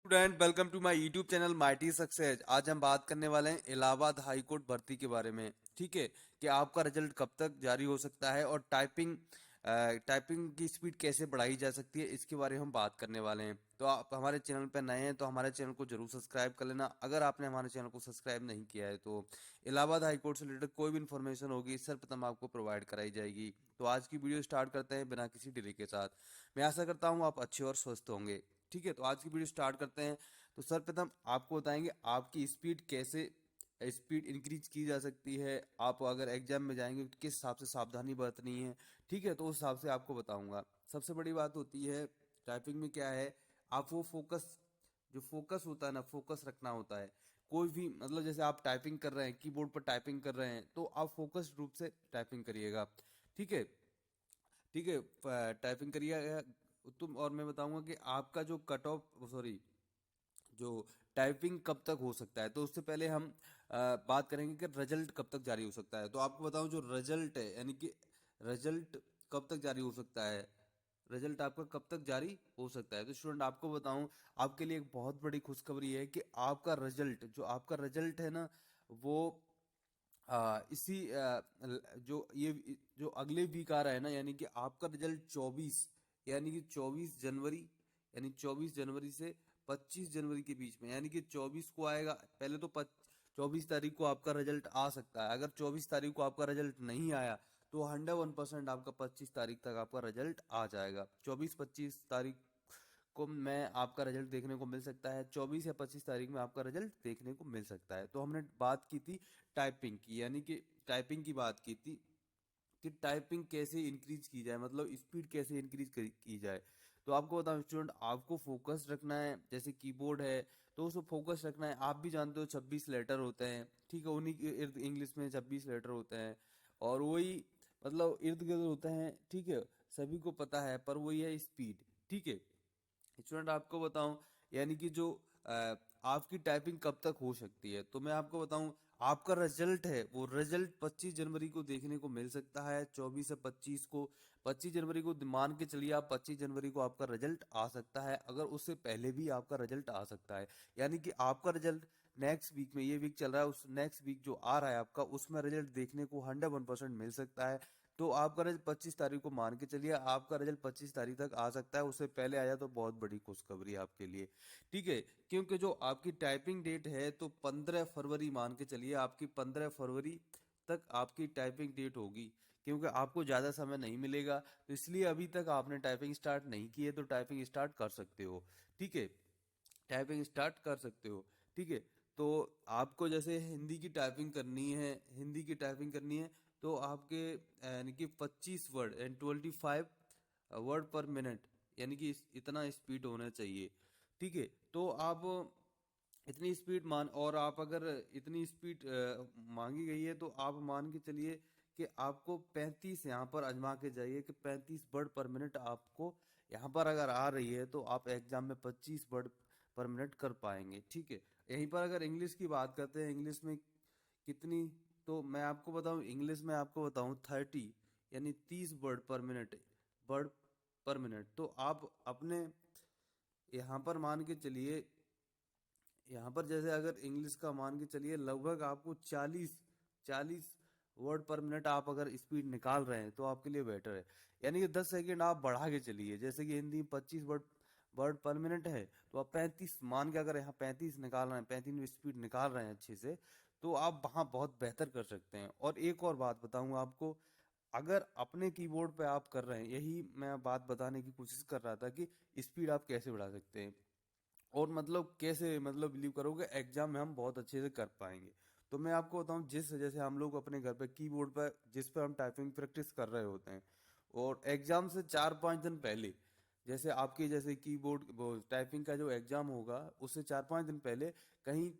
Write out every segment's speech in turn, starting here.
Student, welcome to my YouTube channel mighty success. आज हम बात करने वाले हैं इलाहाबाद हाई कोर्ट भर्ती के बारे में। ठीक है, कि आपका रिजल्ट कब तक जारी हो सकता है और टाइपिंग की स्पीड कैसे बढ़ाई जा सकती है, इसके बारे में हम बात करने वाले हैं। तो आप हमारे चैनल पर नए हैं तो हमारे चैनल को जरूर सब्सक्राइब कर लेना। अगर आपने हमारे चैनल को सब्सक्राइब नहीं किया है तो इलाहाबाद हाई कोर्ट से रिलेटेड कोई भी इन्फॉर्मेशन होगी सर्वप्रथम आपको प्रोवाइड कराई जाएगी। तो आज की वीडियो स्टार्ट करते हैं बिना किसी डिले के साथ। मैं आशा करता हूँ आप अच्छे और स्वस्थ होंगे। ठीक है, तो आज की वीडियो स्टार्ट करते हैं। तो सर्वप्रथम आपको बताएंगे आपकी स्पीड कैसे स्पीड इंक्रीज की जा सकती है। आप अगर एग्जाम में जाएंगे तो किस हिसाब से सावधानी बरतनी है। ठीक है, तो उस हिसाब से आपको बताऊंगा। सबसे बड़ी बात होती है टाइपिंग में क्या है, आप वो फोकस, जो फोकस होता है ना, फोकस रखना होता है। कोई भी मतलब जैसे आप टाइपिंग कर रहे हैं, कीबोर्ड पर टाइपिंग कर रहे हैं, तो आप फोकस्ड रूप से टाइपिंग करिएगा। ठीक है, ठीक है, टाइपिंग करिएगा तुम। और मैं बताऊंगा कि आपका जो कट ऑफ, सॉरी, जो टाइपिंग कब तक हो सकता है। तो उससे पहले हम बात करेंगे कि रिजल्ट कब तक जारी हो सकता है। तो आपको बताऊं, जो रिजल्ट है यानी कि रिजल्ट कब तक जारी हो सकता है, रिजल्ट आपका कब तक जारी हो सकता है। तो स्टूडेंट आपको बताऊं, आपके लिए एक बहुत बड़ी खुशखबरी है कि आपका रिजल्ट, जो आपका रिजल्ट है ना, वो इसी जो ये जो अगले वीक आ रहा है ना, यानी कि आपका रिजल्ट 24, यानी कि 24 जनवरी, यानी 24 जनवरी से 25 जनवरी के बीच में, यानी कि 24 को आएगा। पहले तो 24 तारीख को आपका रिजल्ट आ सकता है। अगर 24 तारीख को आपका रिजल्ट नहीं आया तो 101% आपका 25 तारीख तक आपका रिजल्ट आ जाएगा। 24-25 तारीख को मैं आपका रिजल्ट देखने को मिल सकता है। 24 या 25 तारीख में आपका रिजल्ट देखने को मिल सकता है। तो हमने बात की थी टाइपिंग की, यानी कि टाइपिंग की बात की थी कि टाइपिंग कैसे इंक्रीज की जाए, मतलब स्पीड कैसे इंक्रीज की जाए। तो आपको बताऊं स्टूडेंट, आपको फोकस रखना है। जैसे कीबोर्ड है तो उसको फोकस रखना है। आप भी जानते हो 26 लेटर होते हैं। ठीक है, उन्हीं के इर्द इंग्लिश में 26 लेटर होते हैं और वही मतलब इर्द गिर्द होते हैं। ठीक है, सभी को पता है, पर वही है स्पीड। ठीक है स्टूडेंट, आपको बताऊं, यानी कि जो आपकी टाइपिंग कब तक हो सकती है, तो मैं आपको बताऊं, आपका रिजल्ट है वो रिजल्ट 25 जनवरी को देखने को मिल सकता है। 24 से 25 को, 25 जनवरी को मान के चलिए आप, 25 जनवरी को आपका रिजल्ट आ सकता है। अगर उससे पहले भी आपका रिजल्ट आ सकता है, यानी कि आपका रिजल्ट नेक्स्ट वीक में, ये वीक चल रहा है, उस नेक्स्ट वीक जो आ रहा है आपका, उसमें रिजल्ट देखने को 101% मिल सकता है। तो आपका रिजल्ट 25 तारीख को मान के चलिए, आपका रिजल्ट 25 तारीख तक आ सकता है। उससे पहले आया तो बहुत बड़ी खुशखबरी है आपके लिए। ठीक है, क्योंकि जो आपकी टाइपिंग डेट है तो 15 फरवरी मान के चलिए, आपकी 15 फरवरी तक आपकी टाइपिंग डेट होगी। क्योंकि आपको ज़्यादा समय नहीं मिलेगा, तो इसलिए अभी तक आपने टाइपिंग स्टार्ट नहीं की है तो टाइपिंग स्टार्ट कर सकते हो। ठीक है, टाइपिंग स्टार्ट कर सकते हो। ठीक है, तो आपको जैसे हिंदी की टाइपिंग करनी है, हिंदी की टाइपिंग करनी है, तो आपके यानी कि 25 वर्ड एंड 25 वर्ड पर मिनट, यानी कि इतना स्पीड होना चाहिए। ठीक है, तो आप इतनी स्पीड मान, और आप अगर इतनी स्पीड मांगी गई है तो आप मान के चलिए कि आपको 35 यहाँ पर आजमा के जाइए कि 35 वर्ड पर मिनट आपको यहाँ पर अगर आ रही है तो आप एग्जाम में 25 वर्ड पर मिनट कर पाएंगे। ठीक है, यहीं पर अगर इंग्लिश की बात करते हैं, इंग्लिश में कितनी, तो मैं आपको बताऊं, इंग्लिश में आपको बताऊं 30, यानी 30 वर्ड पर मिनट, वर्ड पर मिनट। तो आप अपने यहाँ पर मान के चलिए, यहाँ पर जैसे अगर इंग्लिश का मान के चलिए, लगभग आपको 40 वर्ड पर मिनट आप अगर स्पीड निकाल रहे हैं तो आपके लिए बेटर है। यानी कि 10 सेकेंड आप बढ़ा के चलिए। जैसे कि हिंदी में 25 वर्ड पर मिनट है, तो आप 35 मान के, अगर यहाँ 35 निकाल रहे हैं, 35 में स्पीड निकाल रहे हैं अच्छे से, तो आप वहाँ बहुत बेहतर कर सकते हैं। और एक और बात बताऊंगा आपको, अगर अपने कीबोर्ड पे आप कर रहे हैं, यही मैं बात बताने की कोशिश कर रहा था कि स्पीड आप कैसे बढ़ा सकते हैं और मतलब कैसे, मतलब बिलीव करोगे एग्जाम में हम बहुत अच्छे से कर पाएंगे। तो मैं आपको बताऊं, जिस जैसे हम लोग अपने घर पे कीबोर्ड पर, जिस पे हम टाइपिंग प्रैक्टिस कर रहे होते हैं, और एग्जाम से 4-5 दिन पहले, जैसे आपके जैसे कीबोर्ड वो टाइपिंग का जो एग्जाम होगा उससे 4-5 दिन पहले कहीं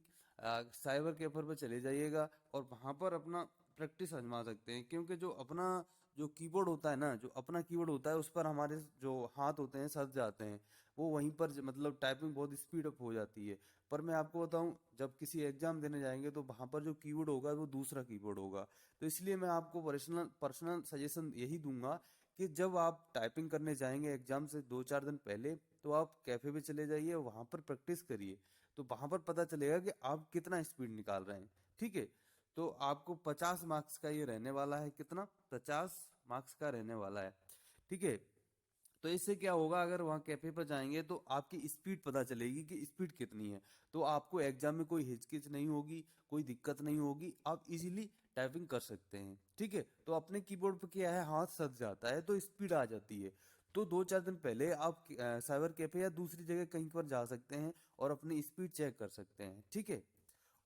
साइबर कैफे पर चले जाइएगा और वहां पर अपना प्रैक्टिस आजमा सकते हैं। क्योंकि जो अपना जो कीबोर्ड होता है ना, जो अपना कीबोर्ड होता है, उस पर हमारे जो हाथ होते हैं सज जाते हैं। वो वहीं पर मतलब टाइपिंग बहुत स्पीड अप हो जाती है। पर मैं आपको बताऊं, जब किसी एग्जाम देने जाएंगे तो वहां पर जो कीबोर्ड होगा वो दूसरा कीबोर्ड होगा। तो इसलिए मैं आपको पर्सनल पर्सनल सजेशन यही दूंगा कि जब आप टाइपिंग करने जाएंगे एग्जाम से 2-4 दिन पहले, तो आप कैफे पे चले जाइए, वहां पर प्रैक्टिस करिए, तो वहां पर पता चलेगा कि आप कितना स्पीड निकाल रहे हैं। ठीक है, तो आपको 50 मार्क्स का ये रहने वाला है, कितना, 50 मार्क्स का रहने वाला है। ठीक है, तो इससे क्या होगा, अगर वहाँ कैफे पर जाएंगे तो आपकी स्पीड पता चलेगी कि स्पीड कितनी है, तो आपको एग्जाम में कोई हिचकिच नहीं होगी, कोई दिक्कत नहीं होगी, आप इजीली टाइपिंग कर सकते हैं। ठीक है, तो अपने कीबोर्ड पर क्या है, हाथ सट जाता है तो स्पीड आ जाती है। तो 2-4 दिन पहले आप साइबर कैफे या दूसरी जगह कहीं पर जा सकते हैं और अपनी स्पीड चेक कर सकते हैं। ठीक है,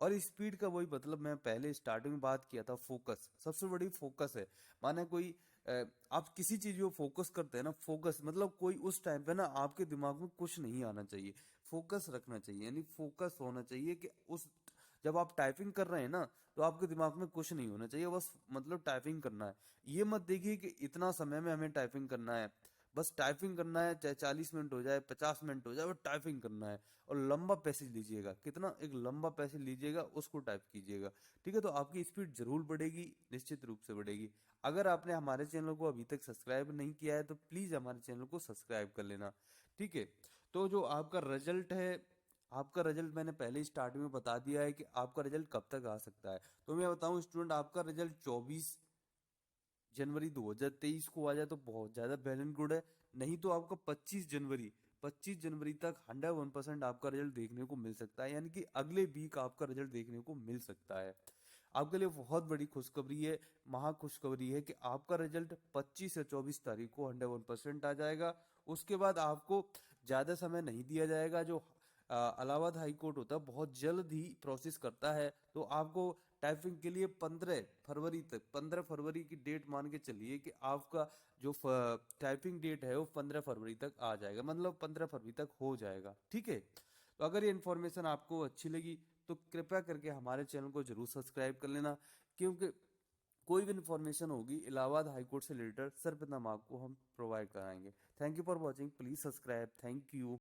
और स्पीड का वही मतलब मैं पहले स्टार्टिंग में बात किया था, फोकस सबसे बड़ी फोकस है। माने कोई आप किसी चीज को फोकस करते हैं ना, फोकस मतलब कोई उस टाइम पे ना आपके दिमाग में कुछ नहीं आना चाहिए, फोकस रखना चाहिए, यानी फोकस होना चाहिए कि उस जब आप टाइपिंग कर रहे हैं ना, तो आपके दिमाग में कुछ नहीं होना चाहिए, बस मतलब टाइपिंग करना है। ये मत देखिए कि इतना समय में हमें टाइपिंग करना है, बस टाइपिंग करना है, चाहे 40 मिनट हो जाए, 50 मिनट हो जाए, वो टाइपिंग करना है। और लंबा पैसेज लीजिएगा, कितना, एक लंबा पैसेज लीजिएगा, उसको टाइप कीजिएगा। ठीक है, तो आपकी स्पीड जरूर बढ़ेगी, निश्चित रूप से बढ़ेगी। अगर आपने हमारे चैनल को अभी तक सब्सक्राइब नहीं किया है तो प्लीज हमारे चैनल को सब्सक्राइब कर लेना। ठीक है, तो जो आपका रिजल्ट है, आपका रिजल्ट मैंने पहले ही स्टार्टिंग में बता दिया है कि आपका रिजल्ट कब तक आ सकता है। तो मैं बताऊं स्टूडेंट, आपका रिजल्ट 24 जनवरी 2023 को आ जाए तो बहुत ज्यादा वेल एंड गुड है। नहीं तो आपका 25 जनवरी तक 101% आपका रिजल्ट देखने को मिल सकता है, यानी कि अगले वीक आपका रिजल्ट देखने को मिल सकता है। आपके लिए बहुत बड़ी खुशखबरी है, महा खुशखबरी है कि आपका रिजल्ट 25 से 24 तारीख को 101% आ जाएगा। उसके बाद आपको ज्यादा समय नहीं दिया जाएगा। जो इलाहाबाद हाई कोर्ट होता है बहुत जल्द ही प्रोसेस करता है, तो आपको टाइपिंग के लिए 15 फरवरी तक, 15 फरवरी की डेट मान के चलिए कि आपका जो टाइपिंग डेट है वो 15 फरवरी तक आ जाएगा, मतलब 15 फरवरी तक हो जाएगा। ठीक है, तो अगर ये इन्फॉर्मेशन आपको अच्छी लगी तो कृपया करके हमारे चैनल को जरूर सब्सक्राइब कर लेना, क्योंकि कोई भी इन्फॉर्मेशन होगी इलाहाबाद हाई कोर्ट से रिलेटेड सर्वप्रथम आपको हम प्रोवाइड कराएंगे। Thank you for watching, please subscribe, thank you.